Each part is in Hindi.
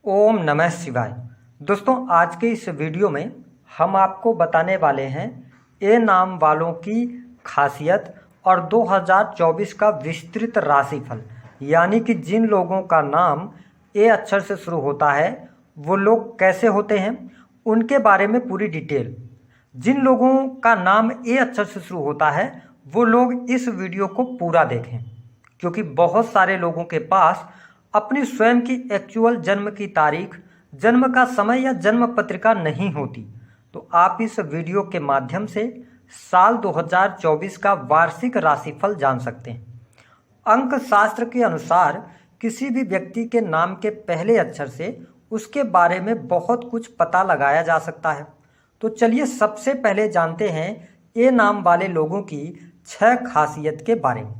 ओम नमः शिवाय। दोस्तों, आज के इस वीडियो में हम आपको बताने वाले हैं ए नाम वालों की खासियत और 2024 का विस्तृत राशिफल। यानी कि जिन लोगों का नाम ए अक्षर से शुरू होता है वो लोग कैसे होते हैं, उनके बारे में पूरी डिटेल। जिन लोगों का नाम ए अक्षर से शुरू होता है वो लोग इस वीडियो को पूरा देखें, क्योंकि बहुत सारे लोगों के पास अपनी स्वयं की एक्चुअल जन्म की तारीख, जन्म का समय या जन्म पत्रिका नहीं होती। तो आप इस वीडियो के माध्यम से साल 2024 का वार्षिक राशिफल जान सकते हैं। अंक शास्त्र के अनुसार किसी भी व्यक्ति के नाम के पहले अक्षर से उसके बारे में बहुत कुछ पता लगाया जा सकता है। तो चलिए सबसे पहले जानते हैं ए नाम वाले लोगों की 6 खासियत के बारे में।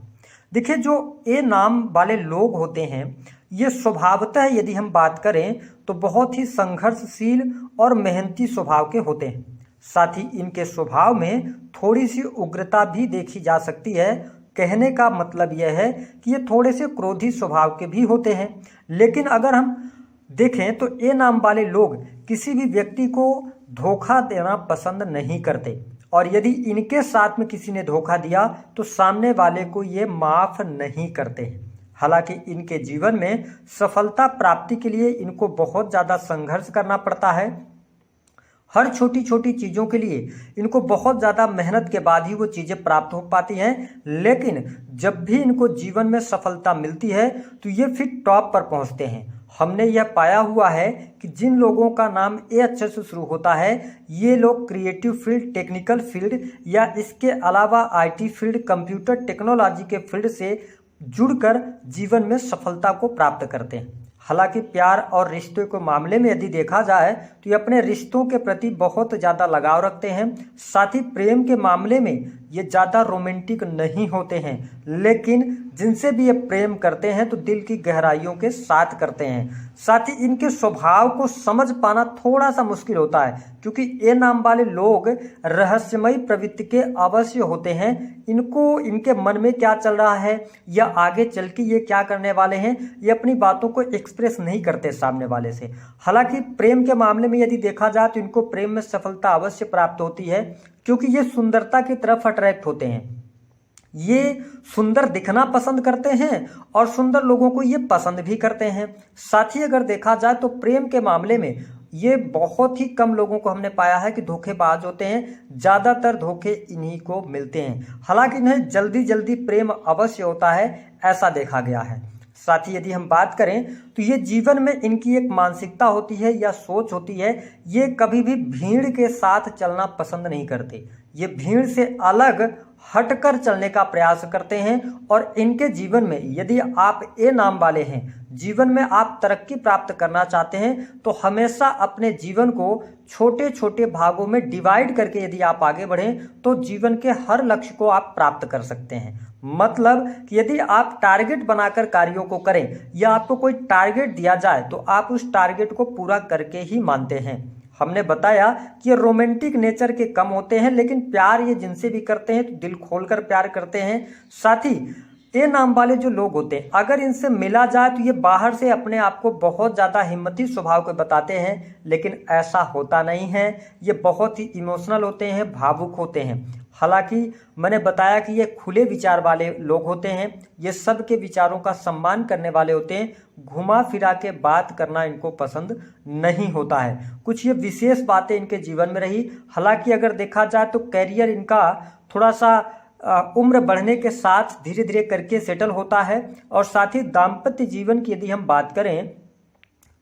देखिए, जो ए नाम वाले लोग होते हैं ये स्वभावतः यदि हम बात करें तो बहुत ही संघर्षशील और मेहनती स्वभाव के होते हैं। साथ ही इनके स्वभाव में थोड़ी सी उग्रता भी देखी जा सकती है। कहने का मतलब यह है कि ये थोड़े से क्रोधी स्वभाव के भी होते हैं। लेकिन अगर हम देखें तो ए नाम वाले लोग किसी भी व्यक्ति को धोखा देना पसंद नहीं करते, और यदि इनके साथ में किसी ने धोखा दिया तो सामने वाले को ये माफ नहीं करते। हालांकि इनके जीवन में सफलता प्राप्ति के लिए इनको बहुत ज़्यादा संघर्ष करना पड़ता है। हर छोटी छोटी चीज़ों के लिए इनको बहुत ज़्यादा मेहनत के बाद ही वो चीज़ें प्राप्त हो पाती हैं। लेकिन जब भी इनको जीवन में सफलता मिलती है तो ये फिर टॉप पर पहुंचते हैं। हमने यह पाया हुआ है कि जिन लोगों का नाम ए अक्षर से शुरू होता है ये लोग क्रिएटिव फील्ड, टेक्निकल फील्ड या इसके अलावा आईटी फील्ड, कंप्यूटर टेक्नोलॉजी के फील्ड से जुड़कर जीवन में सफलता को प्राप्त करते हैं। हालांकि प्यार और रिश्तों के मामले में यदि देखा जाए तो ये अपने रिश्तों के प्रति बहुत ज़्यादा लगाव रखते हैं। साथ ही प्रेम के मामले में ये ज़्यादा रोमांटिक नहीं होते हैं, लेकिन जिनसे भी ये प्रेम करते हैं तो दिल की गहराइयों के साथ करते हैं। साथ ही इनके स्वभाव को समझ पाना थोड़ा सा मुश्किल होता है, क्योंकि ए नाम वाले लोग रहस्यमयी प्रवृत्ति के अवश्य होते हैं। इनको इनके मन में क्या चल रहा है या आगे चल के ये क्या करने वाले हैं, ये अपनी बातों को एक्सप्रेस नहीं करते सामने वाले से। हालांकि प्रेम के मामले में यदि देखा जाए तो इनको प्रेम में सफलता अवश्य प्राप्त होती है, क्योंकि ये सुंदरता की तरफ अट्रैक्ट होते हैं। ये सुंदर दिखना पसंद करते हैं और सुंदर लोगों को ये पसंद भी करते हैं। साथ ही अगर देखा जाए तो प्रेम के मामले में ये बहुत ही कम लोगों को हमने पाया है कि धोखेबाज होते हैं। ज़्यादातर धोखे इन्हीं को मिलते हैं। हालांकि इन्हें जल्दी जल्दी प्रेम अवश्य होता है, ऐसा देखा गया है। साथ ही यदि हम बात करें तो ये जीवन में इनकी एक मानसिकता होती है या सोच होती है, ये कभी भी भीड़ के साथ चलना पसंद नहीं करते। ये भीड़ से अलग हटकर चलने का प्रयास करते हैं। और इनके जीवन में यदि आप ए नाम वाले हैं, जीवन में आप तरक्की प्राप्त करना चाहते हैं तो हमेशा अपने जीवन को छोटे छोटे भागों में डिवाइड करके यदि आप आगे बढ़ें तो जीवन के हर लक्ष्य को आप प्राप्त कर सकते हैं। मतलब कि यदि आप टारगेट बनाकर कार्यों को करें या आपको कोई टारगेट दिया जाए तो आप उस टारगेट को पूरा करके ही मानते हैं। हमने बताया कि ये रोमांटिक नेचर के कम होते हैं, लेकिन प्यार ये जिनसे भी करते हैं तो दिल खोलकर प्यार करते हैं। साथ ही ए नाम वाले जो लोग होते हैं अगर इनसे मिला जाए तो ये बाहर से अपने आप को बहुत ज़्यादा हिम्मती स्वभाव के बताते हैं, लेकिन ऐसा होता नहीं है। ये बहुत ही इमोशनल होते हैं, भावुक होते हैं। हालांकि मैंने बताया कि ये खुले विचार वाले लोग होते हैं, ये सबके विचारों का सम्मान करने वाले होते हैं। घुमा फिरा के बात करना इनको पसंद नहीं होता है। कुछ ये विशेष बातें इनके जीवन में रही। हालांकि अगर देखा जाए तो कैरियर इनका थोड़ा सा उम्र बढ़ने के साथ धीरे धीरे करके सेटल होता है। और साथ ही दाम्पत्य जीवन की यदि हम बात करें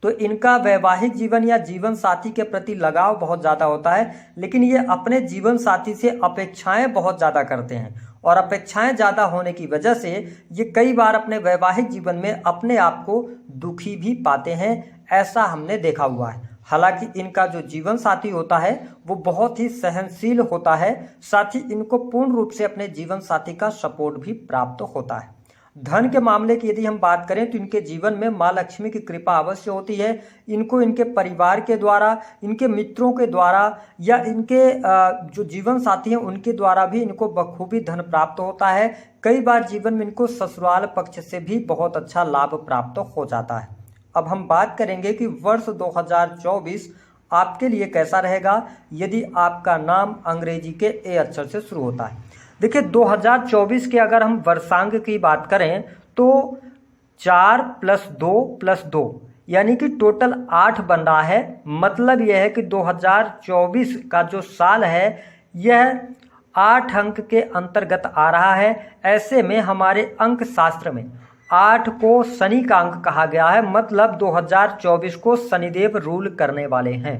तो इनका वैवाहिक जीवन या जीवन साथी के प्रति लगाव बहुत ज़्यादा होता है, लेकिन ये अपने जीवन साथी से अपेक्षाएं बहुत ज़्यादा करते हैं। और अपेक्षाएं ज़्यादा होने की वजह से ये कई बार अपने वैवाहिक जीवन में अपने आप को दुखी भी पाते हैं, ऐसा हमने देखा हुआ है। हालांकि इनका जो जीवन साथी होता है वो बहुत ही सहनशील होता है। साथ ही इनको पूर्ण रूप से अपने जीवन साथी का सपोर्ट भी प्राप्त होता है। धन के मामले की यदि हम बात करें तो इनके जीवन में माँ लक्ष्मी की कृपा अवश्य होती है। इनको इनके परिवार के द्वारा, इनके मित्रों के द्वारा या इनके जो जीवन साथी हैं उनके द्वारा भी इनको बखूबी धन प्राप्त होता है। कई बार जीवन में इनको ससुराल पक्ष से भी बहुत अच्छा लाभ प्राप्त हो जाता है। अब हम बात करेंगे कि वर्ष 2024 आपके लिए कैसा रहेगा यदि आपका नाम अंग्रेजी के ए अक्षर से शुरू होता है। देखिए 2024 के अगर हम वर्षांक की बात करें तो 4 + 2 + 2 यानी कि टोटल 8 बन रहा है। मतलब यह है कि 2024 का जो साल है यह 8 अंक के अंतर्गत आ रहा है। ऐसे में हमारे अंक शास्त्र में 8 को शनि का अंक कहा गया है, मतलब 2024 को शनिदेव रूल करने वाले हैं।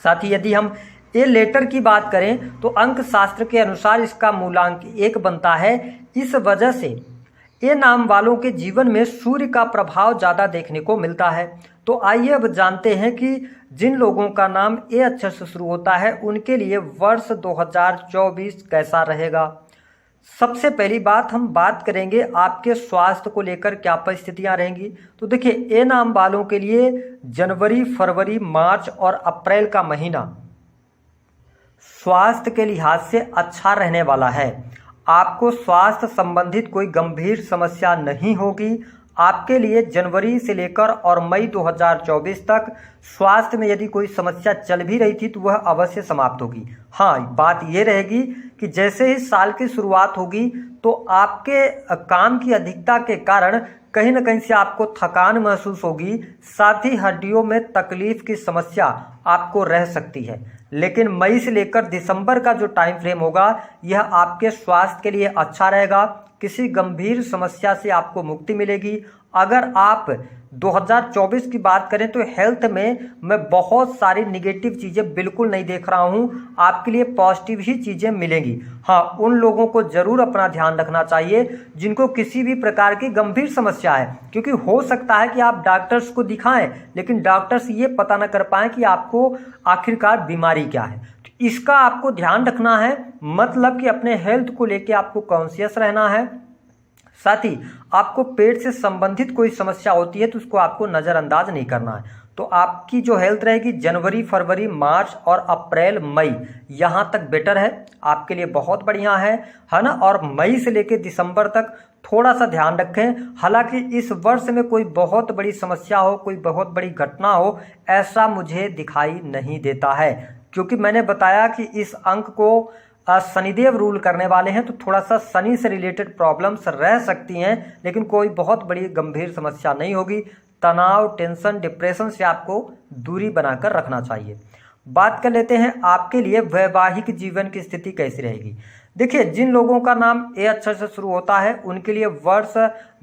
साथ ही यदि हम ए लेटर की बात करें तो अंक शास्त्र के अनुसार इसका मूलांक 1 बनता है। इस वजह से ए नाम वालों के जीवन में सूर्य का प्रभाव ज़्यादा देखने को मिलता है। तो आइए अब जानते हैं कि जिन लोगों का नाम ए अक्षर से शुरू होता है उनके लिए वर्ष 2024 कैसा रहेगा। सबसे पहली बात हम बात करेंगे आपके स्वास्थ्य को लेकर क्या परिस्थितियां रहेंगी। तो देखिए ए नाम वालों के लिए जनवरी, फरवरी, मार्च और अप्रैल का महीना स्वास्थ्य के लिहाज से अच्छा रहने वाला है। आपको स्वास्थ्य संबंधित कोई गंभीर समस्या नहीं होगी। आपके लिए जनवरी से लेकर और मई 2024 तक स्वास्थ्य में यदि कोई समस्या चल भी रही थी तो वह अवश्य समाप्त होगी। हाँ, बात यह रहेगी कि जैसे ही साल की शुरुआत होगी तो आपके काम की अधिकता के कारण कहीं न कहीं से आपको थकान महसूस होगी। साथ ही हड्डियों में तकलीफ की समस्या आपको रह सकती है। लेकिन मई से लेकर दिसंबर का जो टाइम फ्रेम होगा यह आपके स्वास्थ्य के लिए अच्छा रहेगा। किसी गंभीर समस्या से आपको मुक्ति मिलेगी। अगर आप 2024 की बात करें तो हेल्थ में मैं बहुत सारी निगेटिव चीज़ें बिल्कुल नहीं देख रहा हूँ। आपके लिए पॉजिटिव ही चीज़ें मिलेंगी। हाँ, उन लोगों को ज़रूर अपना ध्यान रखना चाहिए जिनको किसी भी प्रकार की गंभीर समस्या है, क्योंकि हो सकता है कि आप डॉक्टर्स को दिखाएं लेकिन डॉक्टर्स ये पता ना कर पाएँ कि आपको आखिरकार बीमारी क्या है। तो इसका आपको ध्यान रखना है, मतलब कि अपने हेल्थ को लेकर आपको कॉन्शियस रहना है। साथ ही आपको पेट से संबंधित कोई समस्या होती है तो उसको आपको नज़रअंदाज नहीं करना है। तो आपकी जो हेल्थ रहेगी जनवरी, फरवरी, मार्च और अप्रैल, मई यहाँ तक बेटर है, आपके लिए बहुत बढ़िया है ना। और मई से लेकर दिसंबर तक थोड़ा सा ध्यान रखें। हालांकि इस वर्ष में कोई बहुत बड़ी समस्या हो, कोई बहुत बड़ी घटना हो, ऐसा मुझे दिखाई नहीं देता है, क्योंकि मैंने बताया कि इस अंक को शनिदेव रूल करने वाले हैं। तो थोड़ा सा शनि से रिलेटेड प्रॉब्लम्स रह सकती हैं, लेकिन कोई बहुत बड़ी गंभीर समस्या नहीं होगी। तनाव, टेंशन, डिप्रेशन से आपको दूरी बनाकर रखना चाहिए। बात कर लेते हैं आपके लिए वैवाहिक जीवन की स्थिति कैसी रहेगी। देखिए जिन लोगों का नाम ए अक्षर से शुरू होता है उनके लिए वर्ष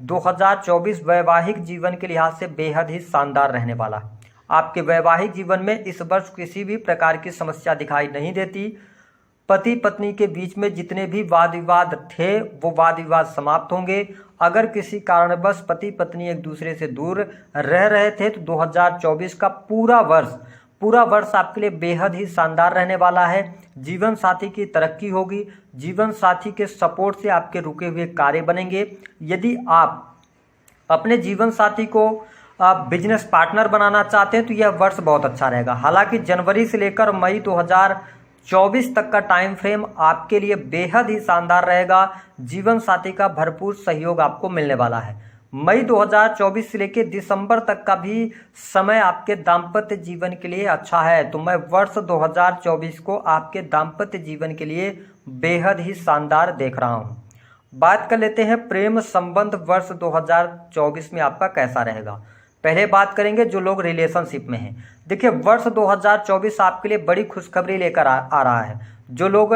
2024 वैवाहिक जीवन के लिहाज से बेहद ही शानदार रहने वाला है। आपके वैवाहिक जीवन में इस वर्ष किसी भी प्रकार की समस्या दिखाई नहीं देती। पति पत्नी के बीच में जितने भी वाद विवाद थे वो वाद विवाद समाप्त होंगे। अगर किसी कारणवश पति पत्नी एक दूसरे से दूर रह रहे थे तो 2024 का पूरा वर्ष आपके लिए बेहद ही शानदार रहने वाला है। जीवन साथी की तरक्की होगी। जीवन साथी के सपोर्ट से आपके रुके हुए कार्य बनेंगे। यदि आप अपने जीवन साथी को बिजनेस पार्टनर बनाना चाहते हैं तो यह वर्ष बहुत अच्छा रहेगा। हालांकि जनवरी से लेकर मई 2024 तक का टाइम फ्रेम आपके लिए बेहद ही शानदार रहेगा। जीवन साथी का भरपूर सहयोग आपको मिलने वाला है। मई 2024 से लेकर दिसंबर तक का भी समय आपके दाम्पत्य जीवन के लिए अच्छा है। तो मैं वर्ष 2024 को आपके दाम्पत्य जीवन के लिए बेहद ही शानदार देख रहा हूँ। बात कर लेते हैं प्रेम संबंध वर्ष 2024 में आपका कैसा रहेगा। पहले बात करेंगे जो लोग रिलेशनशिप में हैं। देखिए वर्ष 2024 आपके लिए बड़ी खुशखबरी लेकर आ रहा है। जो लोग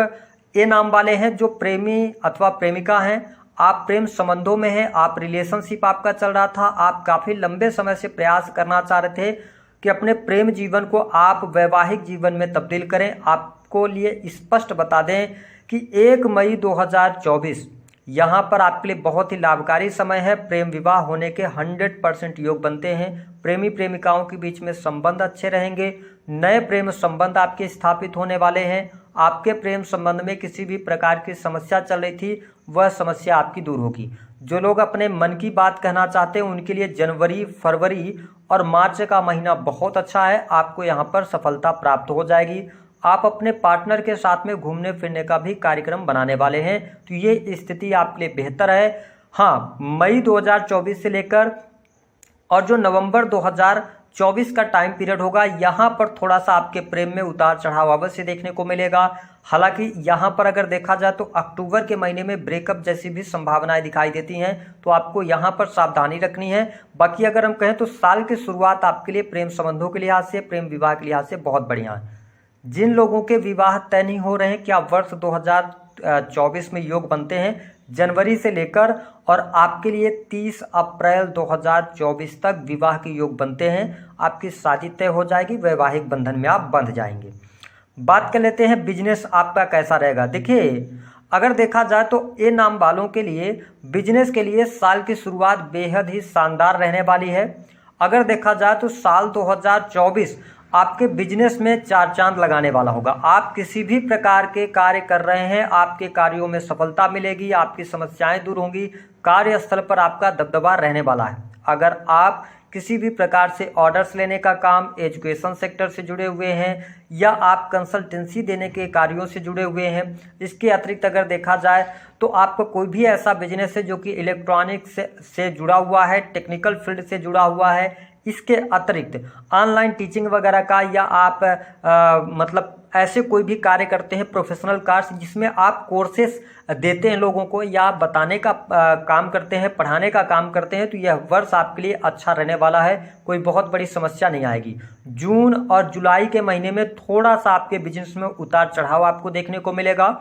ए नाम वाले हैं, जो प्रेमी अथवा प्रेमिका हैं, आप प्रेम संबंधों में हैं, आप रिलेशनशिप आपका चल रहा था, आप काफ़ी लंबे समय से प्रयास करना चाह रहे थे कि अपने प्रेम जीवन को आप वैवाहिक जीवन में तब्दील करें। आपको लिए स्पष्ट बता दें कि 1 मई 2024 यहाँ पर आपके लिए बहुत ही लाभकारी समय है। प्रेम विवाह होने के 100% योग बनते हैं। प्रेमी प्रेमिकाओं के बीच में संबंध अच्छे रहेंगे। नए प्रेम संबंध आपके स्थापित होने वाले हैं। आपके प्रेम संबंध में किसी भी प्रकार की समस्या चल रही थी वह समस्या आपकी दूर होगी। जो लोग अपने मन की बात कहना चाहते हैं उनके लिए जनवरी, फरवरी और मार्च का महीना बहुत अच्छा है। आपको यहाँ पर सफलता प्राप्त हो जाएगी। आप अपने पार्टनर के साथ में घूमने फिरने का भी कार्यक्रम बनाने वाले हैं, तो ये स्थिति आपके लिए बेहतर है। हाँ, मई 2024 से लेकर और जो नवंबर 2024 का टाइम पीरियड होगा, यहाँ पर थोड़ा सा आपके प्रेम में उतार चढ़ाव अवश्य देखने को मिलेगा। हालांकि यहाँ पर अगर देखा जाए तो अक्टूबर के महीने में ब्रेकअप जैसी भी संभावनाएं दिखाई देती हैं, तो आपको यहाँ पर सावधानी रखनी है। बाकी अगर हम कहें तो साल की शुरुआत आपके लिए प्रेम संबंधों के लिहाज से, प्रेम विवाह के लिहाज से बहुत बढ़िया है। जिन लोगों के विवाह तय नहीं हो रहे हैं, क्या वर्ष 2024 में योग बनते हैं जनवरी से लेकर, और आपके लिए 30 अप्रैल 2024 तक विवाह के योग बनते हैं। आपकी शादी तय हो जाएगी, वैवाहिक बंधन में आप बंध जाएंगे। बात कर लेते हैं बिजनेस आपका कैसा रहेगा। देखिए, अगर देखा जाए तो ए नाम वालों के लिए बिजनेस के लिए साल की शुरुआत बेहद ही शानदार रहने वाली है। अगर देखा जाए तो साल 2024 आपके बिजनेस में चार चांद लगाने वाला होगा। आप किसी भी प्रकार के कार्य कर रहे हैं, आपके कार्यों में सफलता मिलेगी, आपकी समस्याएं दूर होंगी, कार्यस्थल पर आपका दबदबा रहने वाला है। अगर आप किसी भी प्रकार से ऑर्डर्स लेने का काम, एजुकेशन सेक्टर से जुड़े हुए हैं, या आप कंसल्टेंसी देने के कार्यों से जुड़े हुए हैं, इसके अतिरिक्त अगर देखा जाए तो आपका कोई भी ऐसा बिजनेस है जो कि इलेक्ट्रॉनिक्स से जुड़ा हुआ है, टेक्निकल फील्ड से जुड़ा हुआ है, इसके अतिरिक्त ऑनलाइन टीचिंग वगैरह का, या आप मतलब ऐसे कोई भी कार्य करते हैं प्रोफेशनल कार्य जिसमें आप कोर्सेस देते हैं लोगों को, या बताने का काम करते हैं, पढ़ाने का काम करते हैं, तो यह वर्ष आपके लिए अच्छा रहने वाला है। कोई बहुत बड़ी समस्या नहीं आएगी। जून और जुलाई के महीने में थोड़ा सा आपके बिजनेस में उतार चढ़ाव आपको देखने को मिलेगा,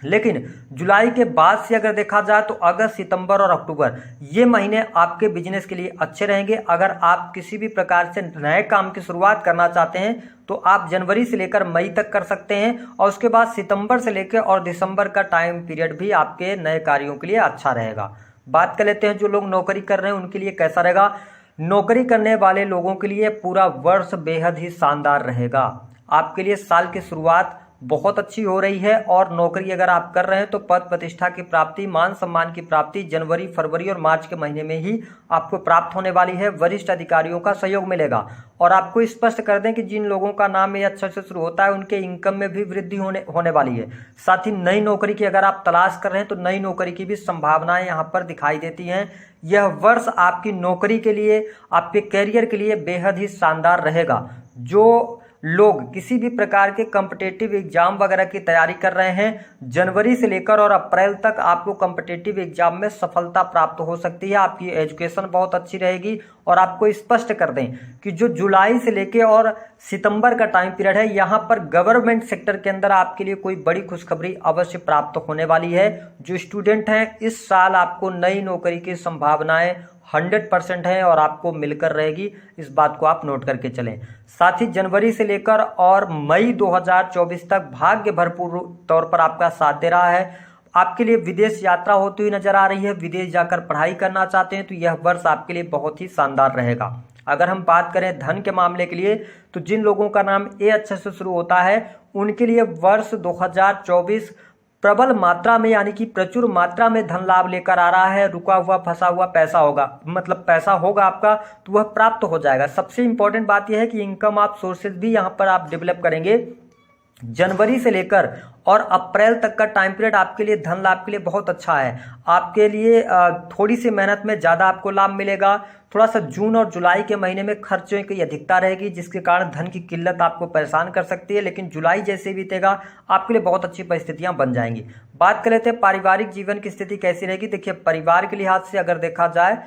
लेकिन जुलाई के बाद से अगर देखा जाए तो अगस्त, सितंबर और अक्टूबर ये महीने आपके बिजनेस के लिए अच्छे रहेंगे। अगर आप किसी भी प्रकार से नए काम की शुरुआत करना चाहते हैं तो आप जनवरी से लेकर मई तक कर सकते हैं, और उसके बाद सितंबर से लेकर और दिसंबर का टाइम पीरियड भी आपके नए कार्यों के लिए अच्छा रहेगा। बात कर लेते हैं जो लोग नौकरी कर रहे हैं उनके लिए कैसा रहेगा। नौकरी करने वाले लोगों के लिए पूरा वर्ष बेहद ही शानदार रहेगा। आपके लिए साल की शुरुआत बहुत अच्छी हो रही है, और नौकरी अगर आप कर रहे हैं तो पद प्रतिष्ठा की प्राप्ति, मान सम्मान की प्राप्ति जनवरी, फरवरी और मार्च के महीने में ही आपको प्राप्त होने वाली है। वरिष्ठ अधिकारियों का सहयोग मिलेगा। और आपको स्पष्ट कर दें कि जिन लोगों का नाम ये अक्षर से शुरू होता है उनके इनकम में भी वृद्धि होने वाली है। साथ ही नई नौकरी की अगर आप तलाश कर रहे हैं तो नई नौकरी की भी संभावनाएं यहाँ पर दिखाई देती हैं। यह वर्ष आपकी नौकरी के लिए, आपके कैरियर के लिए बेहद ही शानदार रहेगा। जो लोग किसी भी प्रकार के कॉम्पिटिटिव एग्जाम वगैरह की तैयारी कर रहे हैं, जनवरी से लेकर और अप्रैल तक आपको कॉम्पिटिटिव एग्जाम में सफलता प्राप्त हो सकती है। आपकी एजुकेशन बहुत अच्छी रहेगी। और आपको स्पष्ट कर दें कि जो जुलाई से लेकर और सितंबर का टाइम पीरियड है, यहाँ पर गवर्नमेंट सेक्टर के अंदर आपके लिए कोई बड़ी खुशखबरी अवश्य प्राप्त होने वाली है। जो स्टूडेंट हैं, इस साल आपको नई नौकरी की संभावनाएं 100% है और आपको मिलकर रहेगी। इस बात को आप नोट करके चलें। साथ ही जनवरी से लेकर और मई 2024 तक भाग्य भरपूर तौर पर आपका साथ दे रहा है। आपके लिए विदेश यात्रा होती हुई नजर आ रही है। विदेश जाकर पढ़ाई करना चाहते हैं तो यह वर्ष आपके लिए बहुत ही शानदार रहेगा। अगर हम बात करें धन के मामले के लिए, तो जिन लोगों का नाम ए अक्षर से शुरू होता है उनके लिए वर्ष 2024 प्रबल मात्रा में, यानी कि प्रचुर मात्रा में धन लाभ लेकर आ रहा है। रुका हुआ फंसा हुआ पैसा होगा, मतलब पैसा होगा आपका तो वह प्राप्त हो जाएगा। सबसे इंपॉर्टेंट बात यह है कि इनकम आप सोर्सेज भी यहाँ पर आप डेवलप करेंगे। जनवरी से लेकर और अप्रैल तक का टाइम पीरियड आपके लिए धन लाभ के लिए बहुत अच्छा है। आपके लिए थोड़ी सी मेहनत में ज़्यादा आपको लाभ मिलेगा। थोड़ा सा जून और जुलाई के महीने में खर्चों की अधिकता रहेगी, जिसके कारण धन की किल्लत आपको परेशान कर सकती है, लेकिन जुलाई जैसे बीतेगा आपके लिए बहुत अच्छी परिस्थितियां बन जाएंगी। बात कर लेते हैं पारिवारिक जीवन की स्थिति कैसी रहेगी। देखिए, परिवार के लिहाज से अगर देखा जाए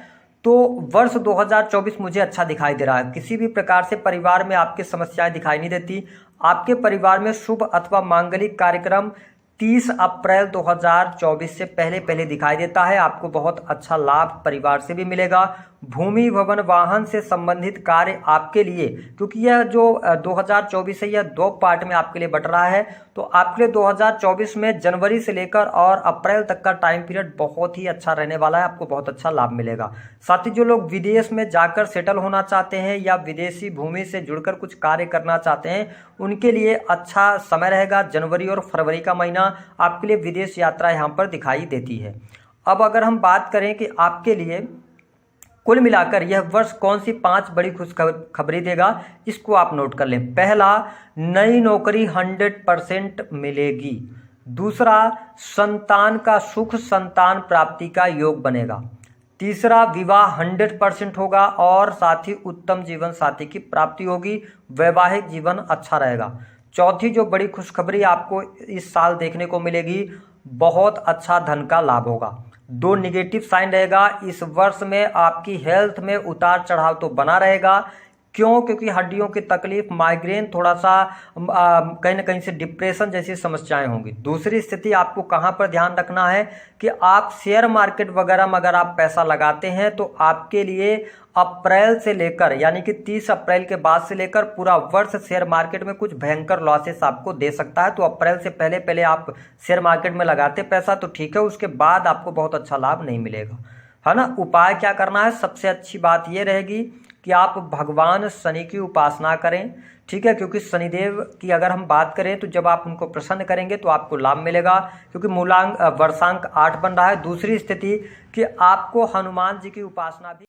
तो वर्ष 2024 मुझे अच्छा दिखाई दे रहा है। किसी भी प्रकार से परिवार में आपकी समस्याएं दिखाई नहीं देती। आपके परिवार में शुभ अथवा मांगलिक कार्यक्रम 30 अप्रैल 2024 से पहले दिखाई देता है। आपको बहुत अच्छा लाभ परिवार से भी मिलेगा। भूमि, भवन, वाहन से संबंधित कार्य आपके लिए, क्योंकि यह जो 2024 है यह दो पार्ट में आपके लिए बट रहा है, तो आपके लिए 2024 में जनवरी से लेकर और अप्रैल तक का टाइम पीरियड बहुत ही अच्छा रहने वाला है। आपको बहुत अच्छा लाभ मिलेगा। साथ ही जो लोग विदेश में जाकर सेटल होना चाहते हैं या विदेशी भूमि से जुड़कर कुछ कार्य करना चाहते हैं, उनके लिए अच्छा समय रहेगा। जनवरी और फरवरी का महीना आपके लिए विदेश यात्रा यहाँ पर दिखाई देती है। अब अगर हम बात करें कि आपके लिए कुल मिलाकर यह वर्ष कौन सी 5 बड़ी खुशखबरी देगा, इसको आप नोट कर लें। पहला, नई नौकरी 100% मिलेगी। दूसरा, संतान का सुख, संतान प्राप्ति का योग बनेगा। तीसरा, विवाह 100% होगा और साथ ही उत्तम जीवन साथी की प्राप्ति होगी, वैवाहिक जीवन अच्छा रहेगा। चौथी जो बड़ी खुशखबरी आपको इस साल देखने को मिलेगी, बहुत अच्छा धन का लाभ होगा। 2 निगेटिव साइन रहेगा, इस वर्ष में आपकी हेल्थ में उतार चढ़ाव तो बना रहेगा। क्यों? क्योंकि हड्डियों की तकलीफ, माइग्रेन, थोड़ा सा कहीं ना कहीं से डिप्रेशन जैसी समस्याएं होंगी। दूसरी स्थिति आपको कहां पर ध्यान रखना है कि आप शेयर मार्केट वगैरह में अगर आप पैसा लगाते हैं तो आपके लिए अप्रैल से लेकर यानी कि 30 अप्रैल के बाद से लेकर पूरा वर्ष शेयर मार्केट में कुछ भयंकर लॉसेस आपको दे सकता है। तो अप्रैल से पहले पहले आप शेयर मार्केट में लगाते पैसा तो ठीक है, उसके बाद आपको बहुत अच्छा लाभ नहीं मिलेगा, है ना। उपाय क्या करना है? सबसे अच्छी बात यह रहेगी कि आप भगवान शनि की उपासना करें, ठीक है, क्योंकि शनिदेव की अगर हम बात करें तो जब आप उनको प्रसन्न करेंगे तो आपको लाभ मिलेगा, क्योंकि मूलांक वर्षांक 8 बन रहा है। दूसरी स्थिति कि आपको हनुमान जी की उपासना भी